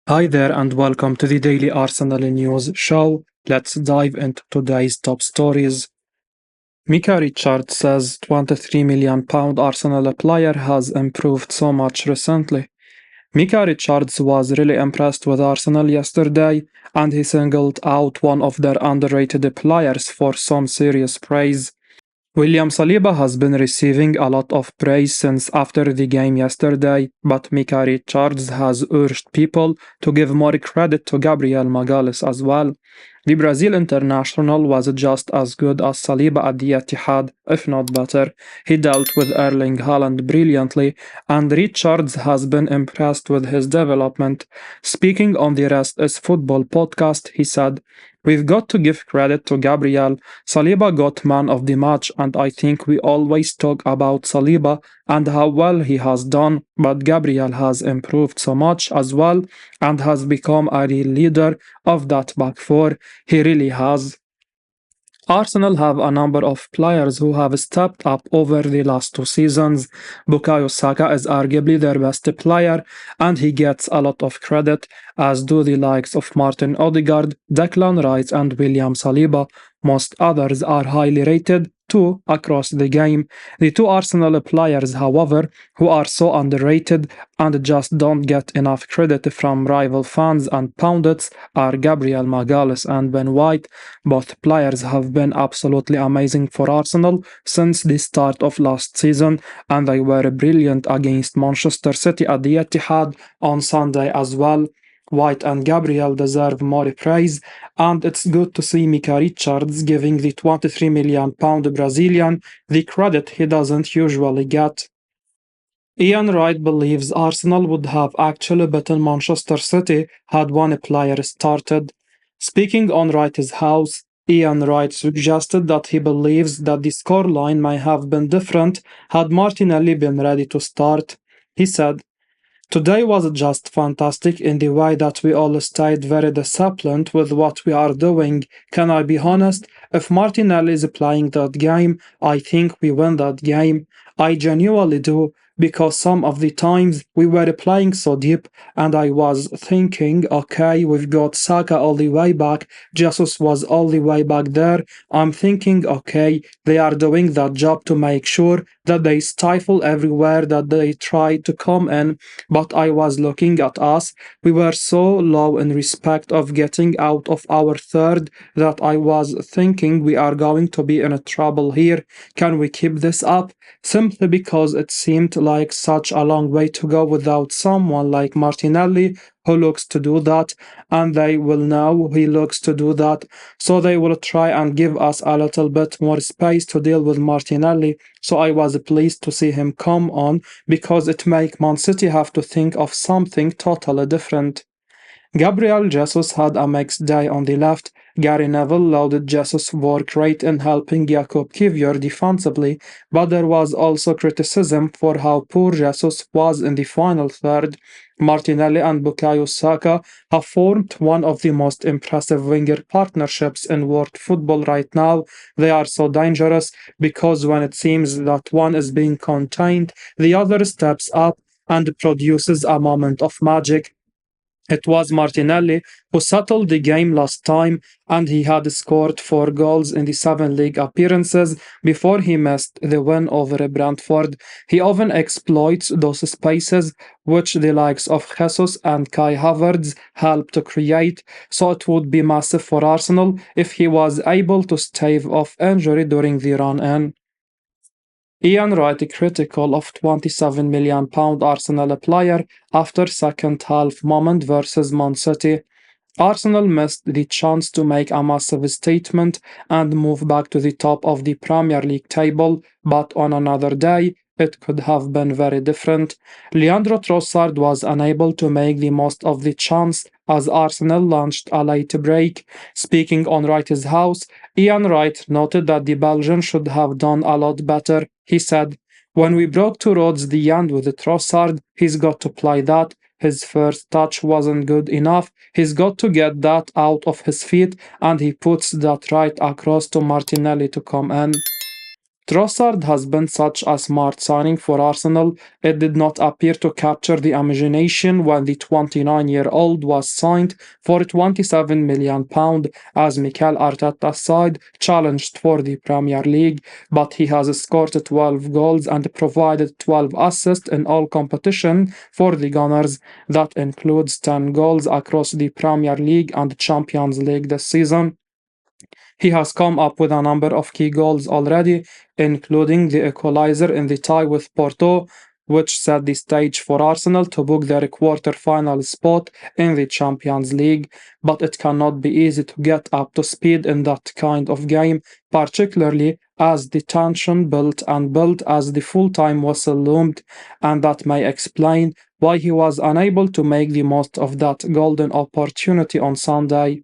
Hi there and welcome to the Daily Arsenal News Show. Let's dive into today's top stories. Mika Richards says £23 million Arsenal player has improved so much recently. Mika Richards was really impressed with Arsenal yesterday and he singled out one of their underrated players for some serious praise. William Saliba has been receiving a lot of praise since after the game yesterday, but Mika Richards has urged people to give more credit to Gabriel Magalhaes as well. The Brazil international was just as good as Saliba at the Etihad, if not better. He dealt with Erling Haaland brilliantly, and Richards has been impressed with his development. Speaking on the Rest is Football podcast, he said, "We've got to give credit to Gabriel. Saliba got man of the match, and I think we always talk about Saliba and how well he has done, but Gabriel has improved so much as well and has become a real leader of that back four. He really has." Arsenal have a number of players who have stepped up over the last two seasons. Bukayo Saka is arguably their best player, and he gets a lot of credit, as do the likes of Martin Odegaard, Declan Rice, and William Saliba. Most others are highly rated too across the game. The two Arsenal players, however, who are so underrated and just don't get enough credit from rival fans and pundits are Gabriel Magalhaes and Ben White. Both players have been absolutely amazing for Arsenal since the start of last season, and they were brilliant against Manchester City at the Etihad on Sunday as well. White and Gabriel deserve more praise, and it's good to see Mika Richards giving the £23 million Brazilian the credit he doesn't usually get. Ian Wright believes Arsenal would have actually beaten Manchester City had one player started. Speaking on Wright's house, Ian Wright suggested that he believes that the scoreline may have been different had Martinelli been ready to start. He said, "Today was just fantastic in the way that we all stayed very disciplined with what we are doing. Can I be honest? If Martinelli is playing that game, I think we win that game. I genuinely do, because some of the times we were playing so deep and I was thinking, okay, we've got Saka all the way back, Jesus was all the way back there. I'm thinking, okay, they are doing that job to make sure that they stifle everywhere that they try to come in, but I was looking at us. We were so low in respect of getting out of our third that I was thinking we are going to be in trouble here. Can we keep this up?" Simply because it seemed like such a long way to go without someone like Martinelli who looks to do that, and they will know he looks to do that, so they will try and give us a little bit more space to deal with Martinelli. So I was pleased to see him come on because it make Man City have to think of something totally different. Gabriel Jesus had a mixed day on the left. Gary Neville lauded Jesus' work rate in helping Jakub Kivior defensively, but there was also criticism for how poor Jesus was in the final third. Martinelli and Bukayo Saka have formed one of the most impressive winger partnerships in world football right now. They are so dangerous because when it seems that one is being contained, the other steps up and produces a moment of magic. It was Martinelli who settled the game last time, and he had scored 4 goals in the 7 league appearances before he missed the win over Brentford. He often exploits those spaces which the likes of Jesus and Kai Havertz help to create, so it would be massive for Arsenal if he was able to stave off injury during the run-in. Ian Wright critical of £27 million Arsenal player after second half moment versus Man City. Arsenal missed the chance to make a massive statement and move back to the top of the Premier League table, but on another day, it could have been very different. Leandro Trossard was unable to make the most of the chance as Arsenal launched a late break. Speaking on Wright's house, Ian Wright noted that the Belgian should have done a lot better. He said, "When we broke towards the end with Trossard, he's got to play that. His first touch wasn't good enough. He's got to get that out of his feet, and he puts that right across to Martinelli to come in." Trossard has been such a smart signing for Arsenal. It did not appear to capture the imagination when the 29-year-old was signed for £27 million as Mikel Arteta's side challenged for the Premier League, but he has scored 12 goals and provided 12 assists in all competition for the Gunners. That includes 10 goals across the Premier League and Champions League this season. He has come up with a number of key goals already, including the equaliser in the tie with Porto, which set the stage for Arsenal to book their quarter-final spot in the Champions League. But it cannot be easy to get up to speed in that kind of game, particularly as the tension built and built as the full-time whistle loomed, and that may explain why he was unable to make the most of that golden opportunity on Sunday.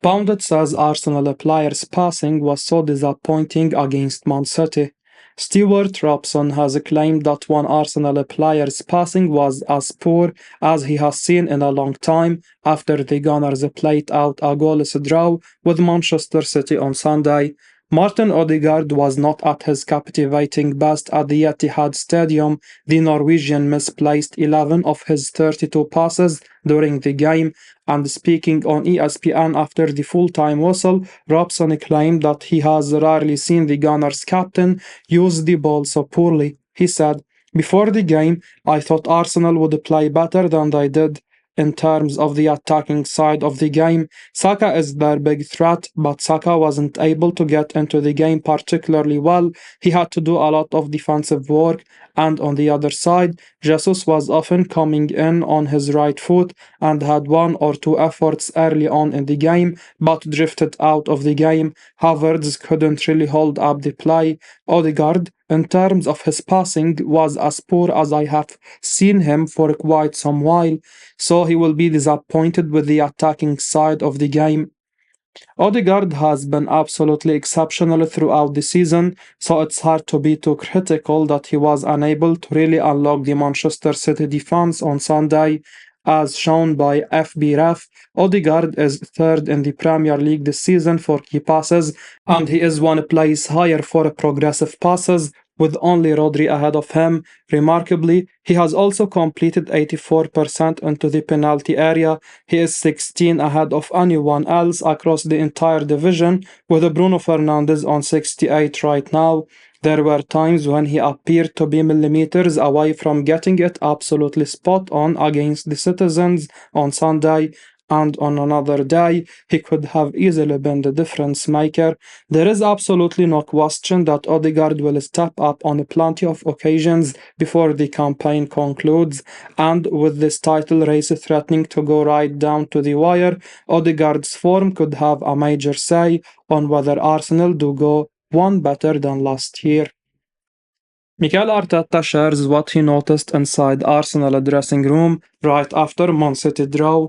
Pundit says Arsenal players' passing was so disappointing against Man City. Stuart Robson has claimed that one Arsenal player's passing was as poor as he has seen in a long time after the Gunners played out a goalless draw with Manchester City on Sunday. Martin Odegaard was not at his captivating best at the Etihad Stadium. The Norwegian misplaced 11 of his 32 passes during the game, and speaking on ESPN after the full-time whistle, Robson claimed that he has rarely seen the Gunners captain use the ball so poorly. He said, "Before the game, I thought Arsenal would play better than they did. In terms of the attacking side of the game, Saka is their big threat, but Saka wasn't able to get into the game particularly well. He had to do a lot of defensive work, and on the other side, Jesus was often coming in on his right foot and had one or two efforts early on in the game, but drifted out of the game. Havertz couldn't really hold up the play. Odegaard, in terms of his passing, was as poor as I have seen him for quite some while, so he will be disappointed with the attacking side of the game." Odegaard has been absolutely exceptional throughout the season, so it's hard to be too critical that he was unable to really unlock the Manchester City defense on Sunday. As shown by FBref, Odegaard is third in the Premier League this season for key passes, and he is one place higher for progressive passes, with only Rodri ahead of him. Remarkably, he has also completed 84% into the penalty area. He is 16 ahead of anyone else across the entire division, with Bruno Fernandes on 68 right now. There were times when he appeared to be millimeters away from getting it absolutely spot on against the Citizens on Sunday, and on another day, he could have easily been the difference maker. There is absolutely no question that Odegaard will step up on plenty of occasions before the campaign concludes, and with this title race threatening to go right down to the wire, Odegaard's form could have a major say on whether Arsenal do go one better than last year. Mikel Arteta shares what he noticed inside Arsenal dressing room right after Man City draw.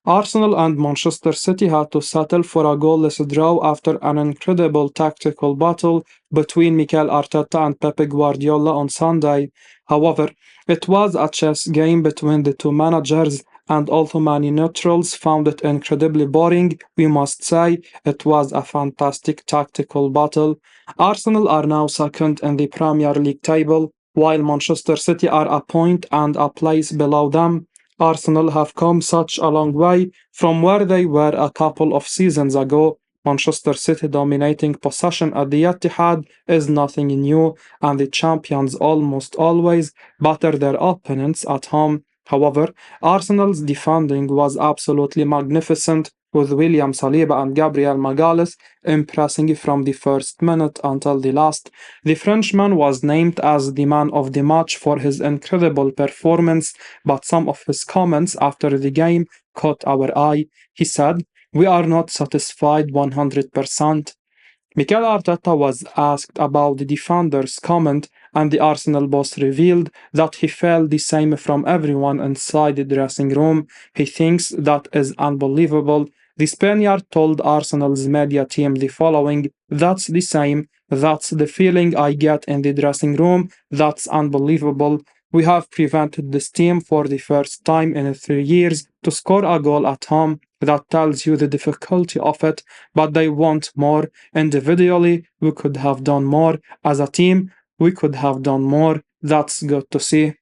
Arsenal and Manchester City had to settle for a goalless draw after an incredible tactical battle between Mikel Arteta and Pep Guardiola on Sunday. However, it was a chess game between the two managers, and although many neutrals found it incredibly boring, we must say it was a fantastic tactical battle. Arsenal are now second in the Premier League table, while Manchester City are a point and a place below them. Arsenal have come such a long way from where they were a couple of seasons ago. Manchester City dominating possession at the Etihad is nothing new, and the champions almost always batter their opponents at home. However, Arsenal's defending was absolutely magnificent, with William Saliba and Gabriel Magalhaes impressing from the first minute until the last. The Frenchman was named as the man of the match for his incredible performance, but some of his comments after the game caught our eye. He said, "We are not satisfied 100%. Mikel Arteta was asked about the defender's comment, and the Arsenal boss revealed that he felt the same from everyone inside the dressing room. He thinks that is unbelievable. The Spaniard told Arsenal's media team the following: "That's the same. That's the feeling I get in the dressing room. That's unbelievable. We have prevented this team for the first time in 3 years to score a goal at home. That tells you the difficulty of it, but they want more. Individually, we could have done more. As a team, we could have done more. That's good to see.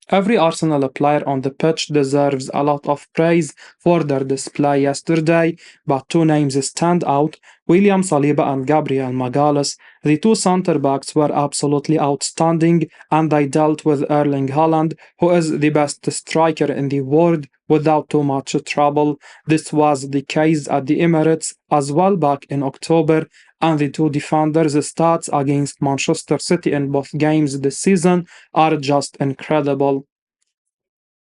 Every Arsenal player on the pitch deserves a lot of praise for their display yesterday, but two names stand out: William Saliba and Gabriel Magalhaes. The two centre backs were absolutely outstanding, and they dealt with Erling Haaland, who is the best striker in the world, without too much trouble. This was the case at the Emirates as well back in October, and the two defenders' stats against Manchester City in both games this season are just incredible.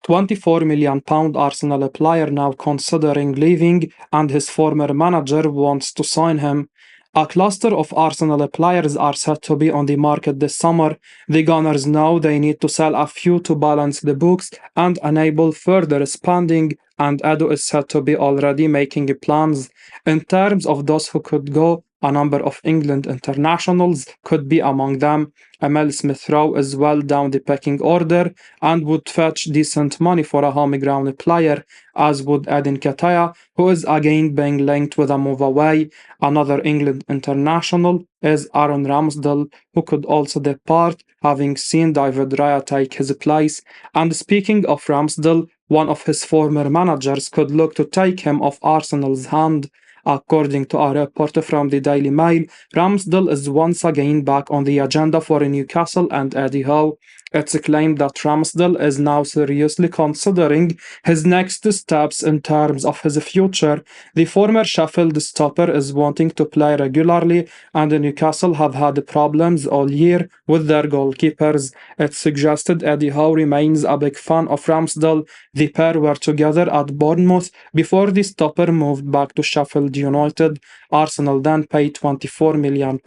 £24 million Arsenal player now considering leaving, and his former manager wants to sign him. A cluster of Arsenal players are set to be on the market this summer. The Gunners know they need to sell a few to balance the books and enable further spending, and Edu is said to be already making plans. In terms of those who could go, a number of England internationals could be among them. Emil Smith-Rowe is well down the pecking order and would fetch decent money for a home ground player, as would Edin Ketaya, who is again being linked with a move away. Another England international is Aaron Ramsdale, who could also depart, having seen David Raya take his place. And speaking of Ramsdale, one of his former managers could look to take him off Arsenal's hand. According to a report from the Daily Mail, Ramsdale is once again back on the agenda for Newcastle and Eddie Howe. It's claimed that Ramsdale is now seriously considering his next steps in terms of his future. The former Sheffield stopper is wanting to play regularly, and Newcastle have had problems all year with their goalkeepers. It's suggested Eddie Howe remains a big fan of Ramsdale. The pair were together at Bournemouth before the stopper moved back to Sheffield United. Arsenal then paid £24 million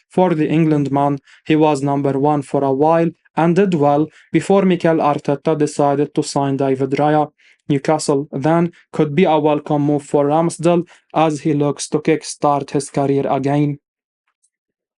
for the Englandman. He was number one for a while and did well before Mikel Arteta decided to sign David Raya. Newcastle then could be a welcome move for Ramsdale as he looks to kickstart his career again.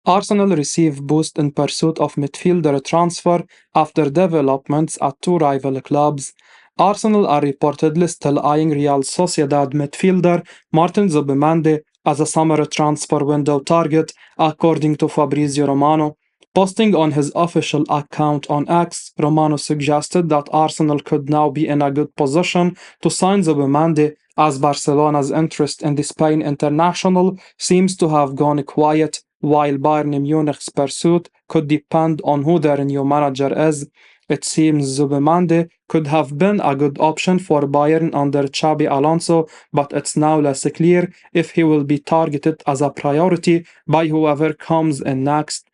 Arsenal receive boost in pursuit of midfielder transfer after developments at two rival clubs. Arsenal are reportedly still eyeing Real Sociedad midfielder Martin Zubimendi as a summer transfer window target, according to Fabrizio Romano. Posting on his official account on X, Romano suggested that Arsenal could now be in a good position to sign Zubimendi, as Barcelona's interest in the Spain international seems to have gone quiet, while Bayern Munich's pursuit could depend on who their new manager is. It seems Zubimendi could have been a good option for Bayern under Xabi Alonso, but it's now less clear if he will be targeted as a priority by whoever comes in next.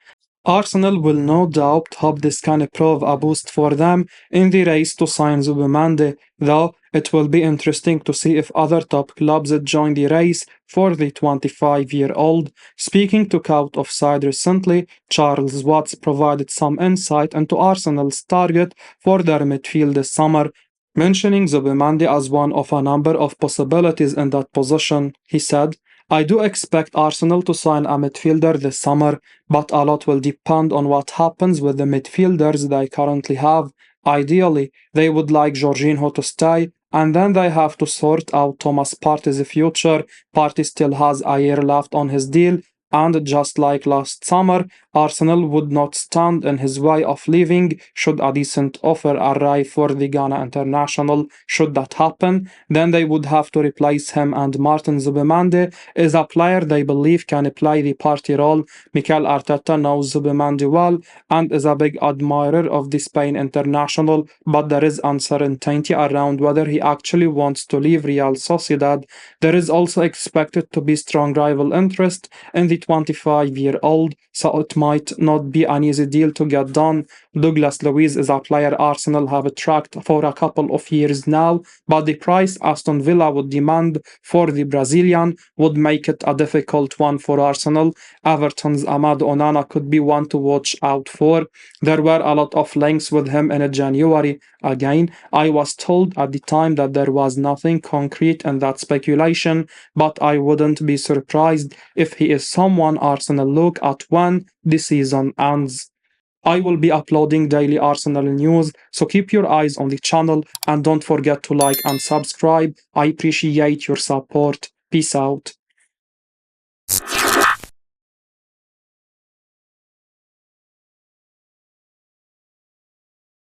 Arsenal will no doubt hope this can prove a boost for them in the race to sign Zubimendi, though it will be interesting to see if other top clubs join the race for the 25-year-old. Speaking to Out of Side recently, Charles Watts provided some insight into Arsenal's target for their midfield this summer, mentioning Zubimendi as one of a number of possibilities in that position. He said, "I do expect Arsenal to sign a midfielder this summer, but a lot will depend on what happens with the midfielders they currently have. Ideally, they would like Jorginho to stay, and then they have to sort out Thomas Partey's future. Partey still has a year left on his deal, and just like last summer, Arsenal would not stand in his way of leaving should a decent offer arrive for the Ghana international. Should that happen, then they would have to replace him, and Martin Zubimendi is a player they believe can play the party role. Mikel Arteta knows Zubimendi well and is a big admirer of the Spain international, but there is uncertainty around whether he actually wants to leave Real Sociedad. There is also expected to be strong rival interest in the 25-year-old, so it might not be an easy deal to get done. Douglas Luiz is a player Arsenal have tracked for a couple of years now, but the price Aston Villa would demand for the Brazilian would make it a difficult one for Arsenal. Everton's Amad Onana could be one to watch out for. There were a lot of links with him in January. Again, I was told at the time that there was nothing concrete in that speculation, but I wouldn't be surprised if he is someone Arsenal look at when the season ends. I will be uploading daily Arsenal news, so keep your eyes on the channel and don't forget to like and subscribe. I appreciate your support. Peace out.